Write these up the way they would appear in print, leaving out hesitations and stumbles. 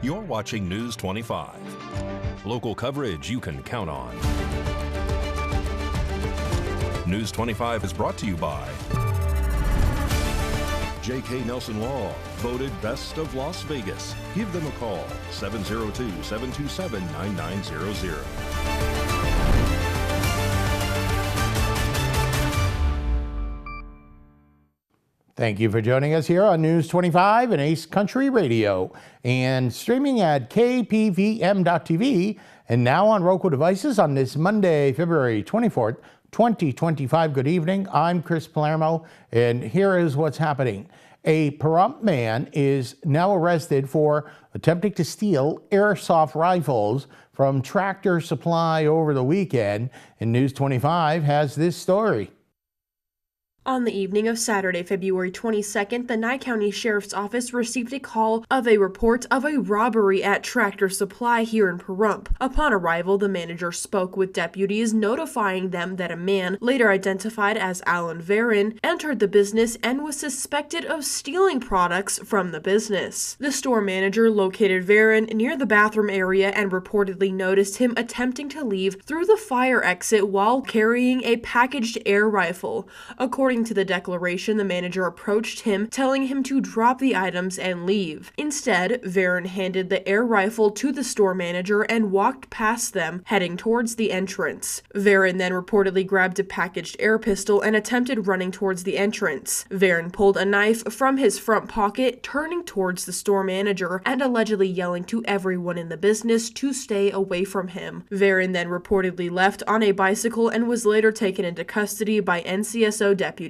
You're watching News 25. Local coverage you can count on. News 25 is brought to you by J.K. Nelson Law, voted Best of Las Vegas. Give them a call, 702-727-9900. Thank you for joining us here on News 25 and Ace Country Radio and streaming at KPVM.TV and now on Roku devices on this Monday, February 24th, 2025. Good evening. I'm Chris Palermo, and here is what's happening. A Pahrump man is now arrested for attempting to steal airsoft rifles from Tractor Supply over the weekend, and News 25 has this story. On the evening of Saturday, February 22nd, the Nye County Sheriff's Office received a call of a report of a robbery at Tractor Supply here in Pahrump. Upon arrival, the manager spoke with deputies, notifying them that a man, later identified as Alan Varon, entered the business and was suspected of stealing products from the business. The store manager located Varon near the bathroom area and reportedly noticed him attempting to leave through the fire exit while carrying a packaged air rifle. According to the declaration, the manager approached him, telling him to drop the items and leave. Instead, Varon handed the air rifle to the store manager and walked past them, heading towards the entrance. Varon then reportedly grabbed a packaged air pistol and attempted running towards the entrance. Varon pulled a knife from his front pocket, turning towards the store manager and allegedly yelling to everyone in the business to stay away from him. Varon then reportedly left on a bicycle and was later taken into custody by NCSO deputies.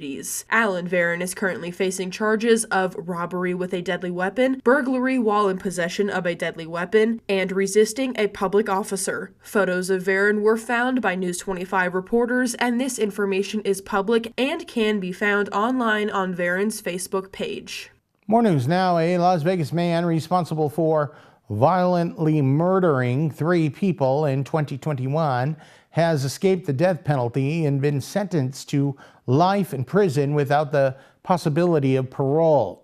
Alan Varon is currently facing charges of robbery with a deadly weapon, burglary while in possession of a deadly weapon, and resisting a public officer. Photos of Varon were found by News 25 reporters, and this information is public and can be found online on Varon's Facebook page. More news now. A Las Vegas man responsible for violently murdering 3 people in 2021 has escaped the death penalty and been sentenced to life in prison without the possibility of parole.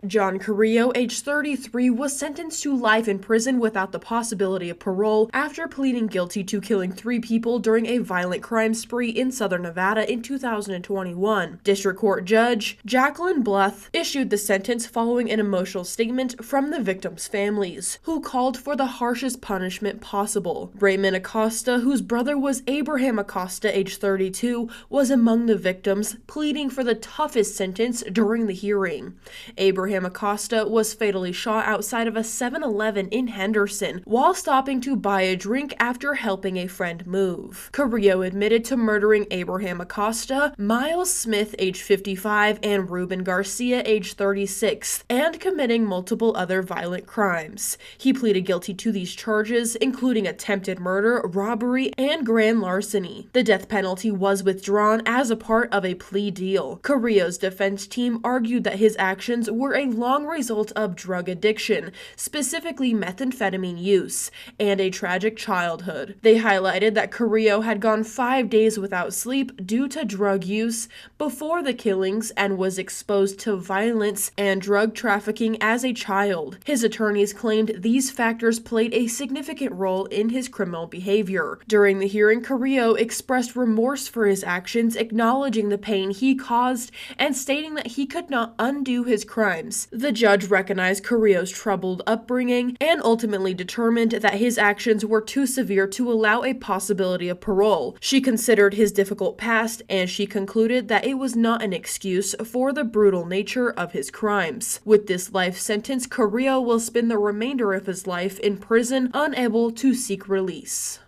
John Carrillo, age 33, was sentenced to life in prison without the possibility of parole after pleading guilty to killing 3 people during a violent crime spree in southern Nevada in 2021. District Court Judge Jacqueline Bluth issued the sentence following an emotional statement from the victims' families, who called for the harshest punishment possible. Raymond Acosta, whose brother was Abraham Acosta, age 32, was among the victims, pleading for the toughest sentence during the hearing. Abraham Acosta was fatally shot outside of a 7-Eleven in Henderson while stopping to buy a drink after helping a friend move. Carrillo admitted to murdering Abraham Acosta, Miles Smith, age 55, and Ruben Garcia, age 36, and committing multiple other violent crimes. He pleaded guilty to these charges, including attempted murder, robbery, and grand larceny. The death penalty was withdrawn as a part of a plea deal. Carrillo's defense team argued that his actions were a long result of drug addiction, specifically methamphetamine use, and a tragic childhood. They highlighted that Carrillo had gone 5 days without sleep due to drug use before the killings and was exposed to violence and drug trafficking as a child. His attorneys claimed these factors played a significant role in his criminal behavior. During the hearing, Carrillo expressed remorse for his actions, acknowledging the pain he caused and stating that he could not undo his crimes. The judge recognized Carrillo's troubled upbringing and ultimately determined that his actions were too severe to allow a possibility of parole. She considered his difficult past, and she concluded that it was not an excuse for the brutal nature of his crimes. With this life sentence, Carrillo will spend the remainder of his life in prison, unable to seek release.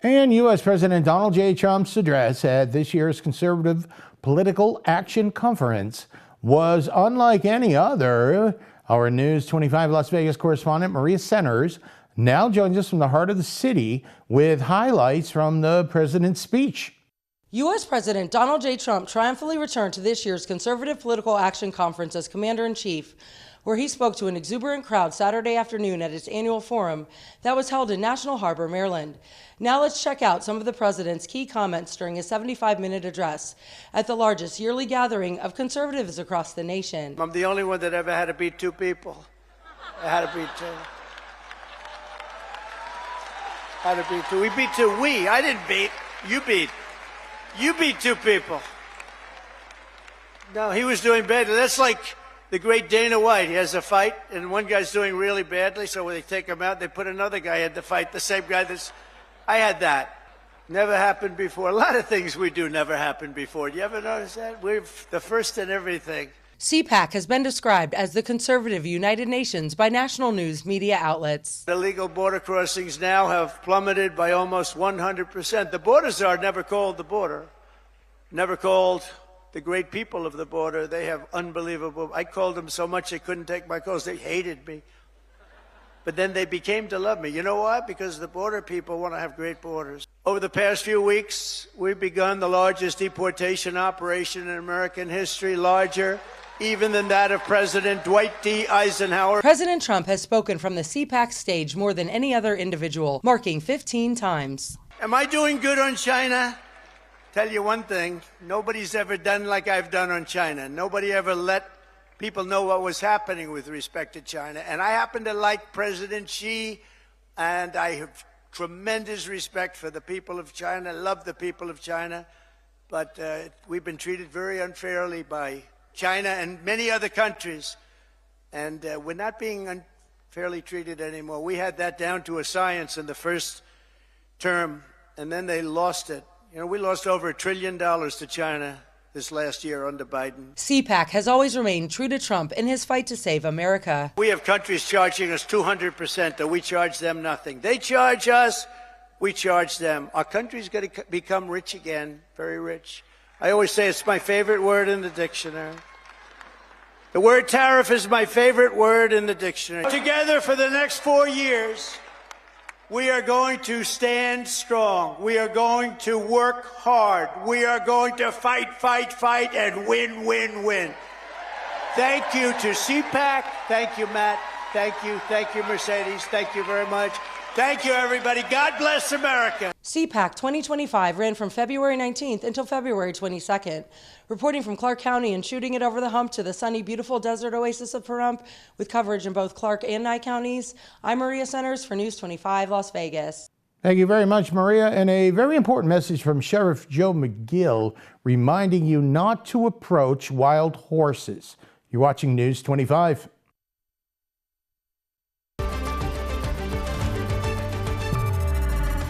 And U.S. President Donald J. Trump's address at this year's Conservative Political Action Conference was unlike any other. Our News 25 Las Vegas correspondent Maria Centers now joins us from the heart of the city with highlights from the president's speech. U.S. President Donald J. Trump triumphantly returned to this year's Conservative Political Action Conference as Commander-in-Chief, where he spoke to an exuberant crowd Saturday afternoon at its annual forum that was held in National Harbor, Maryland. Now let's check out some of the president's key comments during his 75-minute address at the largest yearly gathering of conservatives across the nation. I'm the only one that ever had to beat 2 people. I had to beat 2. How to beat two. We beat two. I didn't beat. You beat. You beat two people. No, he was doing badly. That's like the great Dana White. He has a fight, and one guy's doing really badly, so when they take him out, they put another guy in the fight, the same guy that's... I had that. Never happened before. A lot of things we do never happened before. Do you ever notice that? We're the first in everything. CPAC has been described as the conservative United Nations by national news media outlets. Illegal border crossings now have plummeted by almost 100%. The border czar never called the border, never called the great people of the border. They have unbelievable... I called them so much they couldn't take my calls. They hated me. But then they became to love me. You know why? Because the border people want to have great borders. Over the past few weeks, we've begun the largest deportation operation in American history, larger even than that of President Dwight D. Eisenhower. President Trump has spoken from the CPAC stage more than any other individual, marking 15 times. Am I doing good on China? Tell you one thing, nobody's ever done like I've done on China. Nobody ever let people know what was happening with respect to China. And I happen to like President Xi, and I have tremendous respect for the people of China, love the people of China. But we've been treated very unfairly by China and many other countries. And we're not being unfairly treated anymore. We had that down to a science in the first term, and then they lost it. You know, we lost over $1 trillion to China this last year under Biden. CPAC has always remained true to Trump in his fight to save America. We have countries charging us 200%, and we charge them nothing. They charge us, we charge them. Our country's going to become rich again, very rich. I always say it's my favorite word in the dictionary. The word tariff is my favorite word in the dictionary. Together for the next 4 years, we are going to stand strong. We are going to work hard. We are going to fight, fight, fight, and win, win, win. Thank you to CPAC. Thank you, Matt. Thank you, Mercedes. Thank you very much. Thank you, everybody. God bless America. CPAC 2025 ran from February 19th until February 22nd. Reporting from Clark County and shooting it over the hump to the sunny, beautiful desert oasis of Pahrump, with coverage in both Clark and Nye counties, I'm Maria Centers for News 25 Las Vegas. Thank you very much, Maria. And a very important message from Sheriff Joe McGill reminding you not to approach wild horses. You're watching News 25.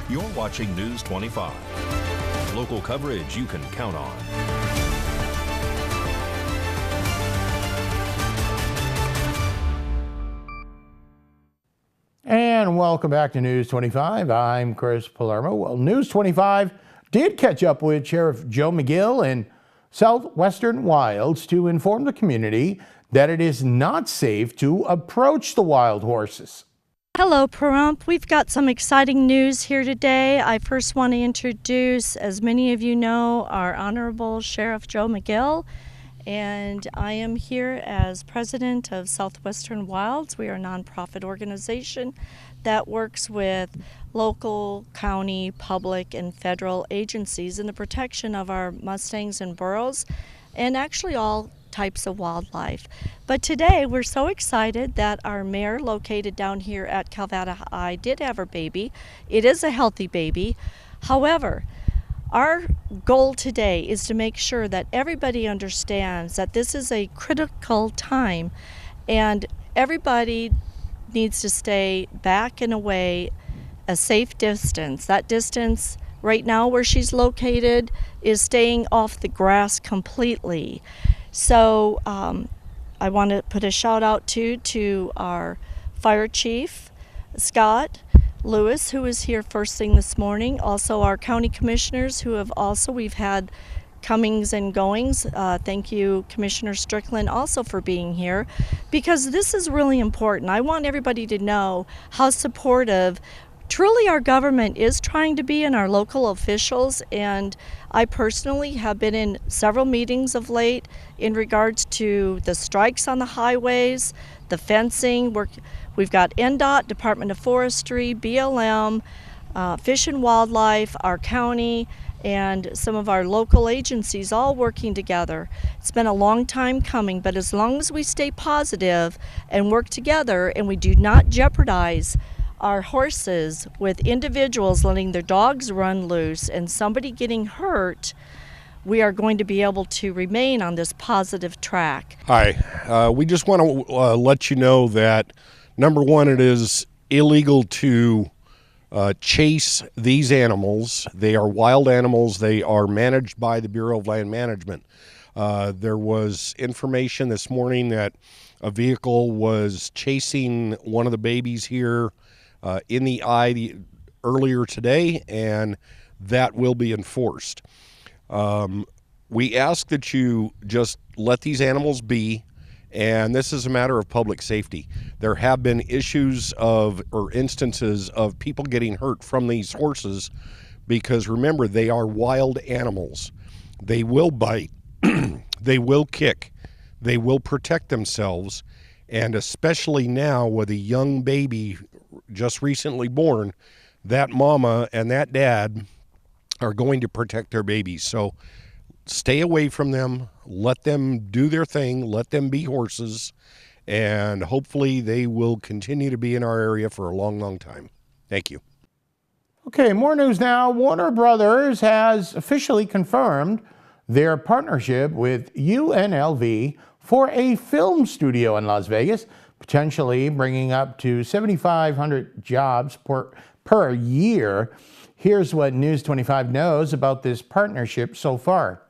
You're watching News 25. Local coverage you can count on. And welcome back to News 25. I'm Chris Palermo. Well, News 25 did catch up with Sheriff Joe McGill in Southwestern Wilds to inform the community that it is not safe to approach the wild horses. Hello, Pahrump. We've got some exciting news here today. I first want to introduce, as many of you know, our Honorable Sheriff Joe McGill, and I am here as president of Southwestern Wilds. We are a nonprofit organization that works with local, county, public, and federal agencies in the protection of our mustangs and burros, and actually all types of wildlife. But today we're so excited that our mare located down here at Calvada High did have her baby. It is a healthy baby. However, our goal today is to make sure that everybody understands that this is a critical time and everybody needs to stay back and away a safe distance. That distance right now where she's located is staying off the grass completely. So I want to put a shout out to our fire chief, Scott Lewis, who was here first thing this morning. Also our county commissioners who have also, we've had comings and goings. Thank you, Commissioner Strickland, also for being here, because this is really important. I want everybody to know how supportive truly our government is trying to be, and our local officials, and I personally have been in several meetings of late in regards to the strikes on the highways, the fencing. We've got NDOT, Department of Forestry, BLM, Fish and Wildlife, our county, and some of our local agencies all working together. It's been a long time coming, but as long as we stay positive and work together and we do not jeopardize our horses with individuals letting their dogs run loose and somebody getting hurt, we are going to be able to remain on this positive track. Hi, we just want to let you know that, number one, it is illegal to chase these animals. They are wild animals. They are managed by the Bureau of Land Management. There was information this morning that a vehicle was chasing one of the babies here in the eye earlier today, and that will be enforced. We ask that you just let these animals be, and this is a matter of public safety. There have been issues or instances of people getting hurt from these horses because, remember, they are wild animals. They will bite, they will kick, they will protect themselves, and especially now with a young baby just recently born, that mama and that dad are going to protect their babies. So stay away from them, let them do their thing, let them be horses, and hopefully they will continue to be in our area for a long, long time. Thank you. Okay, more news now. Warner Brothers has officially confirmed their partnership with UNLV for a film studio in Las Vegas, potentially bringing up to 7,500 jobs per year. Here's what News 25 knows about this partnership so far.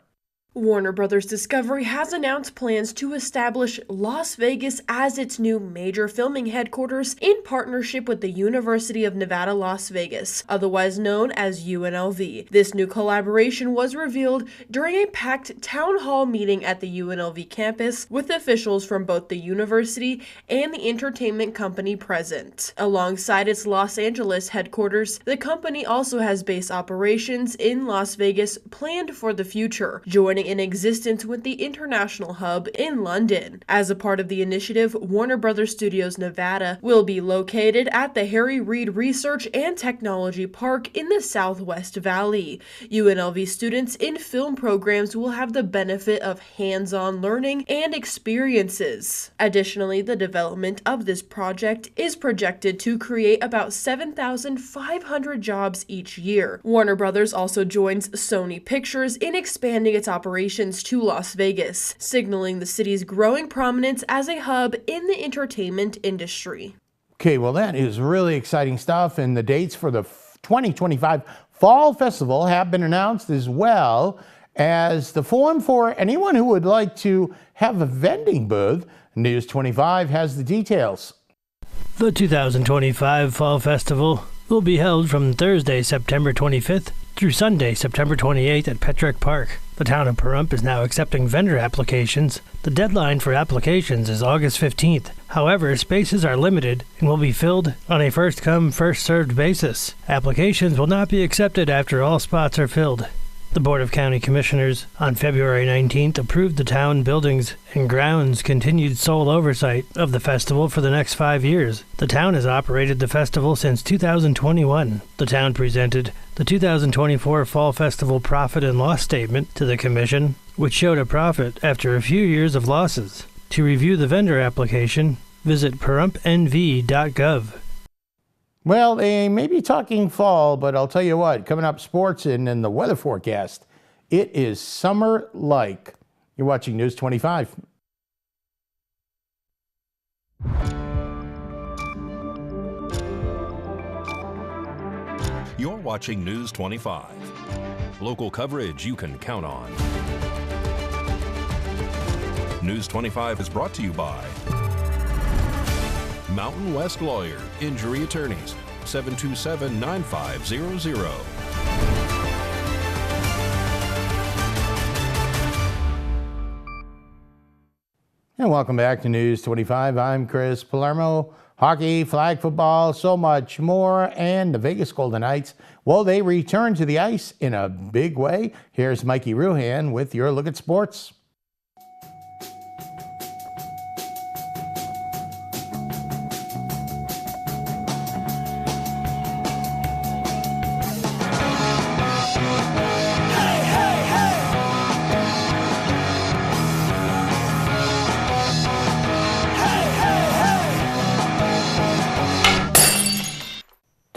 Warner Brothers Discovery has announced plans to establish Las Vegas as its new major filming headquarters in partnership with the University of Nevada, Las Vegas, otherwise known as UNLV. This new collaboration was revealed during a packed town hall meeting at the UNLV campus with officials from both the university and the entertainment company present. Alongside its Los Angeles headquarters, the company also has base operations in Las Vegas planned for the future, joining in existence with the International Hub in London. As a part of the initiative, Warner Brothers Studios Nevada will be located at the Harry Reid Research and Technology Park in the Southwest Valley. UNLV students in film programs will have the benefit of hands-on learning and experiences. Additionally, the development of this project is projected to create about 7,500 jobs each year. Warner Brothers also joins Sony Pictures in expanding its operations to Las Vegas, signaling the city's growing prominence as a hub in the entertainment industry. Okay, well, that is really exciting stuff, and the dates for the 2025 Fall Festival have been announced, as well as the form for anyone who would like to have a vending booth. News 25 has the details. The 2025 Fall Festival will be held from Thursday, September 25th through Sunday, September 28th at Petrick Park. The town of Pahrump is now accepting vendor applications. The deadline for applications is August 15th. However, spaces are limited and will be filled on a first-come, first-served basis. Applications will not be accepted after all spots are filled. The Board of County Commissioners on February 19th approved the town buildings and grounds continued sole oversight of the festival for the next 5 years. The town has operated the festival since 2021. The town presented the 2024 Fall Festival Profit and Loss Statement to the Commission, which showed a profit after a few years of losses. To review the vendor application, visit pahrump.nv.gov. Well, they may be talking fall, but I'll tell you what, coming up sports and in the weather forecast, it is summer-like. You're watching News 25. You're watching News 25. Local coverage you can count on. News 25 is brought to you by Mountain West Lawyer, Injury Attorneys, 727-9500. And welcome back to News 25. I'm Chris Palermo. Hockey, flag football, so much more. And the Vegas Golden Knights, well, they return to the ice in a big way. Here's Mikey Ruhan with your look at sports.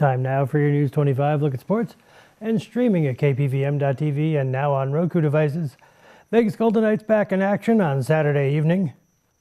Time now for your News 25 look at sports and streaming at KPVM.TV and now on Roku devices. Vegas Golden Knights back in action on Saturday evening.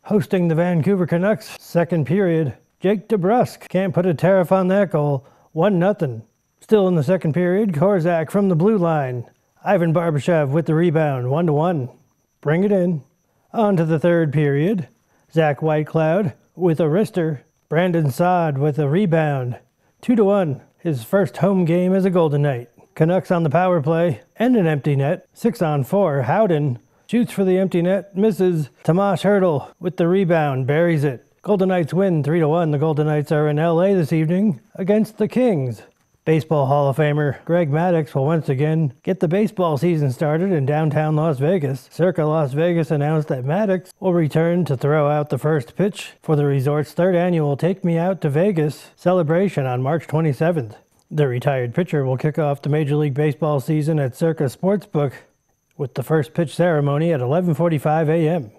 Hosting the Vancouver Canucks, second period. Jake DeBrusk can't put a tariff on that goal. 1-0. Still in the second period, Korzak from the blue line. Ivan Barbashev with the rebound, 1-1. Bring it in. On to the third period. Zach Whitecloud with a wrister. Brandon Saad with a rebound, 2-1. His first home game as a Golden Knight. Canucks on the power play and an empty net. 6-on-4. Howden shoots for the empty net, misses. Tomas Hertl with the rebound, buries it. Golden Knights win 3-1. The Golden Knights are in LA this evening against the Kings. Baseball Hall of Famer Greg Maddux will once again get the baseball season started in downtown Las Vegas. Circa Las Vegas announced that Maddux will return to throw out the first pitch for the resort's third annual Take Me Out to Vegas celebration on March 27th. The retired pitcher will kick off the Major League Baseball season at Circa Sportsbook with the first pitch ceremony at 11:45 a.m.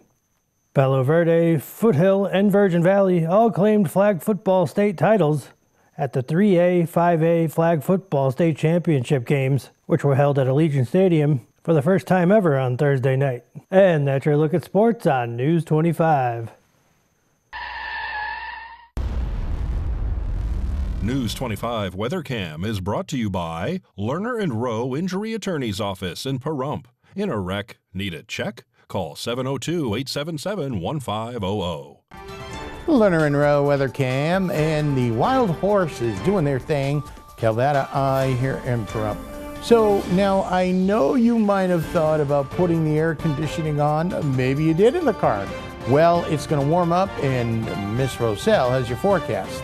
Palo Verde, Foothill, and Virgin Valley all claimed flag football state titles at the 3A, 5A Flag Football State Championship games, which were held at Allegiant Stadium for the first time ever on Thursday night. And that's your look at sports on News 25. News 25 Weather Cam is brought to you by Lerner and Rowe Injury Attorney's Office in Pahrump. In a wreck, need a check? Call 702-877-1500. Lerner and Rowe Weather Cam, and the Wild Horses doing their thing. Calvada Eye here in Pahrump. So now I know you might have thought about putting the air conditioning on. Maybe you did in the car. Well, it's going to warm up, and Miss Roselle has your forecast.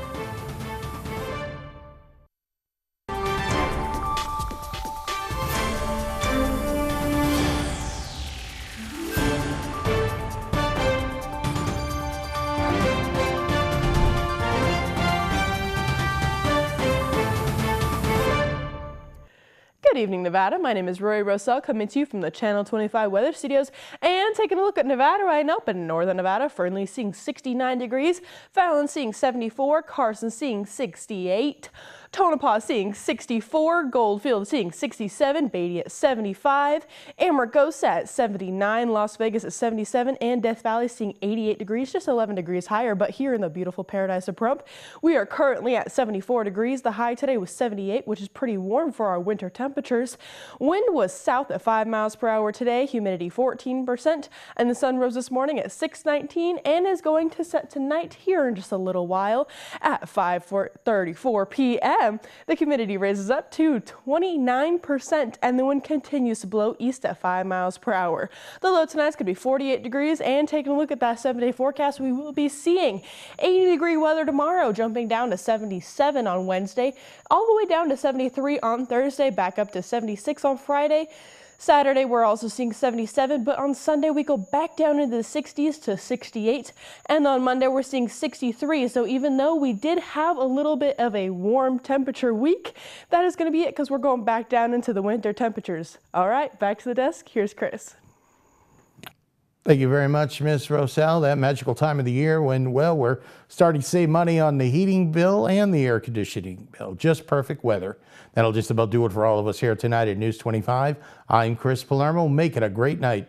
Good evening, Nevada. My name is Rory Rosell, coming to you from the Channel 25 Weather Studios and taking a look at Nevada right now. But in northern Nevada, Fernley seeing 69 degrees, Fallon seeing 74, Carson seeing 68, Tonopah seeing 64, Goldfield seeing 67, Beatty at 75, Amargosa at 79, Las Vegas at 77, and Death Valley seeing 88 degrees, just 11 degrees higher. But here in the beautiful paradise of Pahrump, we are currently at 74 degrees. The high today was 78, which is pretty warm for our winter temperatures. Wind was south at 5 miles per hour today, humidity 14%, and the sun rose this morning at 6:19 and is going to set tonight here in just a little while at 5:34 p.m. The humidity raises up to 29% and the wind continues to blow east at 5 miles per hour. The low tonight is going to be 48 degrees, and taking a look at that 7-day forecast, we will be seeing 80-degree weather tomorrow, jumping down to 77 on Wednesday, all the way down to 73 on Thursday, back up to 76 on Friday. Saturday, we're also seeing 77, but on Sunday, we go back down into the 60s to 68, and on Monday, we're seeing 63. So even though we did have a little bit of a warm temperature week, that is going to be it because we're going back down into the winter temperatures. All right, back to the desk. Here's Chris. Thank you very much, Miss Roselle. That magical time of the year when, well, we're starting to save money on the heating bill and the air conditioning bill. Just perfect weather. That'll just about do it for all of us here tonight at News 25. I'm Chris Palermo. Make it a great night.